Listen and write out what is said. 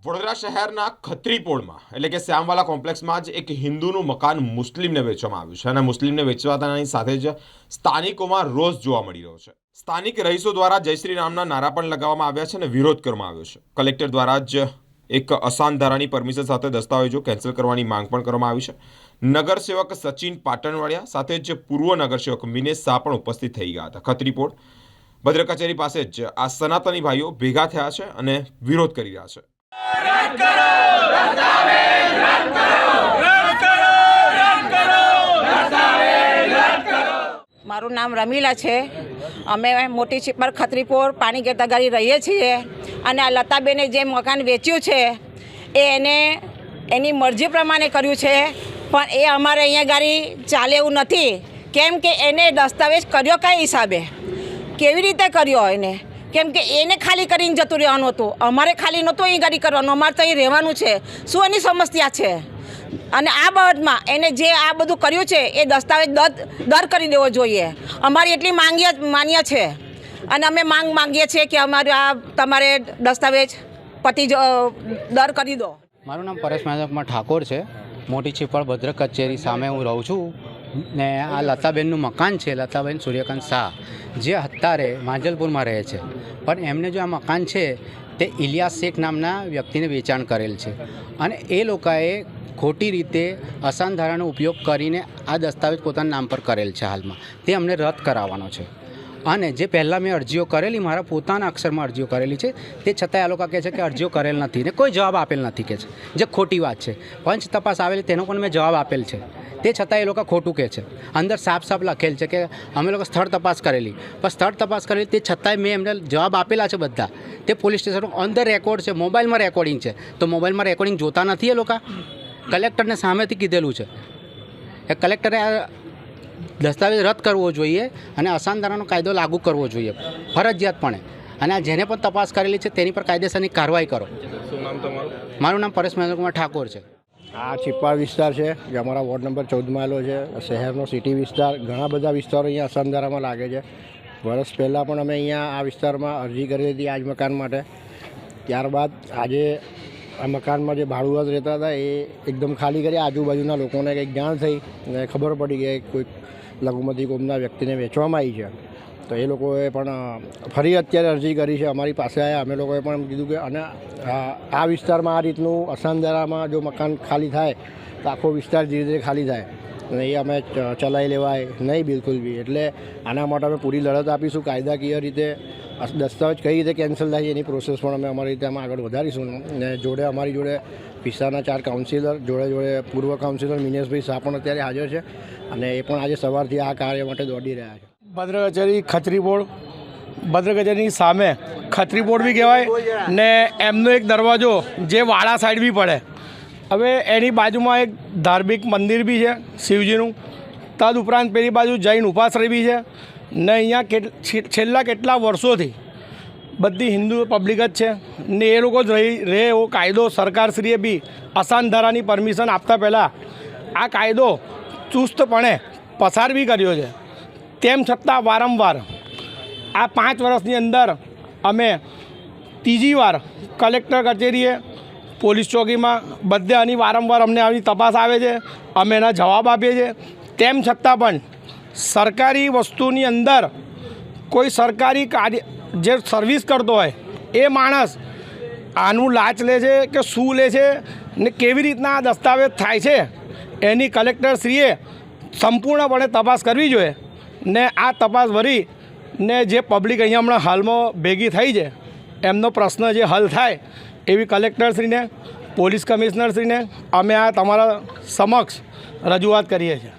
વડોદરા શહેરના ખત્રીપોળમાં એટલે કે શ્યામવાલા કોમ્પ્લેક્સમાં જ એક હિન્દુનું મકાન મુસ્લિમને વેચવામાં આવ્યું છે અને મુસ્લિમને વેચવાતાની સાથે જ સ્થાનિકોમાં રોષ જોવા મળી રહ્યો છે। સ્થાનિક રહીશો દ્વારા જય શ્રી રામના નારા પણ લગાવવામાં આવ્યા છે અને વિરોધ કરવામાં આવ્યો છે। કલેક્ટર દ્વારા જ એક અસાન ધારાની પરમિશન સાથે દસ્તાવેજો કેન્સલ કરવાની માંગ પણ કરવામાં આવી છે। નગરસેવક સચિન પાટણવાડિયા સાથે જ પૂર્વ નગરસેવક મિનેશ શાહ પણ ઉપસ્થિત થઈ ગયા હતા। ખત્રીપોળ ભદ્ર કચેરી પાસે જ આ સનાતની ભાઈઓ ભેગા થયા છે અને વિરોધ કરી રહ્યા છે। મારું નામ રમીલા છે। અમે મોટી છીપર ખત્રીપોળ પાણી ગેટ ગાડી રહીએ છીએ અને આ લતાબેને જે મકાન વેચ્યું છે એ એની મરજી પ્રમાણે કર્યું છે, પણ એ અમારે અહીંયા ગાડી ચાલે એવું નથી। કેમ કે એને દસ્તાવેજ કર્યો કઈ હિસાબે, કેવી રીતે કર્યો એને? કેમ કે એને ખાલી કરીને જતું રહેવાનું હતું, અમારે ખાલી નહોતું અહીં ગાડી કરવાનું, અમારે તો અહીં રહેવાનું છે। શું એની સમસ્યા છે? અને આ બાબતમાં એને જે આ બધું કર્યું છે એ દસ્તાવેજ દર કરી દેવો જોઈએ। અમારી એટલી માન્ય છે અને અમે માંગીએ છીએ કે અમારે આ તમારે દસ્તાવેજ દર કરી દો। મારું નામ પરેશ મહેન્દ્રકુમાર ઠાકોર છે। મોટી છીપળ ભદ્ર કચેરી સામે હું રહું છું ને આ લતાબેનનું મકાન છે, લતાબેન સૂર્યકાંત શાહ, જે અત્યારે માંજલપુરમાં રહે છે, પણ એમને જો આ મકાન છે તે ઇલિયાસ શેખ નામના વ્યક્તિને વેચાણ કરેલ છે અને એ લોકોએ ખોટી રીતે અસાન ધારાનો ઉપયોગ કરીને આ દસ્તાવેજ પોતાના નામ પર કરેલ છે। હાલમાં તે અમને રદ કરાવવાનો છે અને જે પહેલાં મેં અરજીઓ કરેલી, મારા પોતાના અક્ષરમાં અરજીઓ કરેલી છે, તે છતાંય આ લોકો કહે છે કે અરજીઓ કરેલ નથી ને કોઈ જવાબ આપેલ નથી કે છે, જે ખોટી વાત છે। પંચ તપાસ આવેલી તેનો પણ મેં જવાબ આપેલ છે, તે છતાં એ લોકો ખોટું કહે છે। અંદર સાફ લખેલ છે કે અમે લોકો સ્થળ તપાસ કરેલી, પણ સ્થળ તપાસ કરેલી તે છતાંય મેં એમને જવાબ આપેલા છે બધા। તે પોલીસ સ્ટેશનનો અંદર રેકોર્ડ છે, મોબાઈલમાં રેકોર્ડિંગ છે, તો મોબાઈલમાં રેકોર્ડિંગ જોતા નથી એ લોકો? કલેક્ટરને સામેથી કીધેલું છે એ કલેક્ટરે આ દસ્તાવેજ રદ કરવો જોઈએ અને અસાન ધારાનો કાયદો લાગુ કરવો જોઈએ ફરજિયાતપણે, અને આ જેને પણ તપાસ કરેલી છે તેની પર કાયદેસરની કાર્યવાહી કરો। શું નામ તમારું? મારું નામ પરેશ મહેન્દ્રકુમાર ઠાકોર છે। આ છીપાળ વિસ્તાર છે જે અમારા વોર્ડ નંબર 14માં આવેલો છે। શહેરનો સિટી વિસ્તાર, ઘણા બધા વિસ્તારો અહીંયા અસાનધારામાં લાગે છે। વર્ષ પહેલાં પણ અમે અહીંયા આ વિસ્તારમાં અરજી કરી હતી આજ મકાન માટે। ત્યારબાદ આજે આ મકાનમાં જે ભાડુઆત રહેતા હતા એ એકદમ ખાલી કરી આજુબાજુના લોકોને કંઈક જાણ થઈ અને ખબર પડી કે કોઈક લઘુમતી કોમના વ્યક્તિને વેચવામાં આવી છે, તો એ લોકોએ પણ ફરી અત્યારે અરજી કરી છે, અમારી પાસે આવ્યા। અમે લોકોએ પણ કીધું કે અને આ વિસ્તારમાં આ રીતનું અસાનધારામાં જો મકાન ખાલી થાય તો આખો વિસ્તાર ધીરે ધીરે ખાલી થાય અને એ અમે ચલાવી લેવાય નહીં બિલકુલ બી। એટલે આના માટે અમે પૂરી લડત આપીશું। કાયદાકીય રીતે દસ્તાવેજ કઈ રીતે કેન્સલ થાય એની પ્રોસેસ પણ અમે અમારી રીતે આમાં આગળ વધારીશું ને જોડે અમારી જોડે વિસ્તારના 4 કાઉન્સિલર જોડે પૂર્વ કાઉન્સિલર મિનેશભાઈ શાહ પણ અત્યારે હાજર છે અને એ પણ આજે સવારથી આ કાર્ય માટે દોડી રહ્યા છે। ભદ્ર કચેરી ખત્રીપોળ, ભદ્ર કચેરીની સામે ખત્રીપોળ બી કહેવાય ને એમનો એક દરવાજો જે વાળા સાઈડ બી પડે। હવે એની બાજુમાં એક ધાર્મિક મંદિર બી છે શિવજીનું, તદ ઉપરાંત પેલી બાજુ જૈન ઉપાશ્રય બી છે ને અહીંયા છેલ્લા કેટલા વર્ષોથી બધી હિન્દુ પબ્લિક જ છે ને એ લોકો જ રહે એવો કાયદો સરકારશ્રીએ બી અસાન ધારાની પરમિશન આપતા પહેલાં આ કાયદો ચુસ્તપણે પસાર બી કર્યો છે। તેમ છતાં વારંવાર આ 5 વર્ષની અંદર અમે ત્રીજી વાર કલેક્ટર કચેરીએ, પોલીસ ચોકીમાં બધે આની વારંવાર અમને આવી તપાસ આવે છે, અમે એના જવાબ આપીએ છીએ। તેમ છતાં પણ સરકારી વસ્તુની અંદર કોઈ સરકારી કાર્ય જે સર્વિસ કરતો હોય એ માણસ આનું લાંચ લે છે કે શું લે છે ને કેવી રીતના આ દસ્તાવેજ થાય છે એની કલેક્ટરશ્રીએ સંપૂર્ણપણે તપાસ કરવી જોઈએ ને આ તપાસ ભરી ને જે પબ્લિક અહીંયા હમણાં હાલમાં ભેગી થઈ છે એમનો પ્રશ્ન જે હલ થાય એવી કલેક્ટરશ્રીને, પોલીસ કમિશનરશ્રીને અમે આ તમારા સમક્ષ રજૂઆત કરીએ છીએ।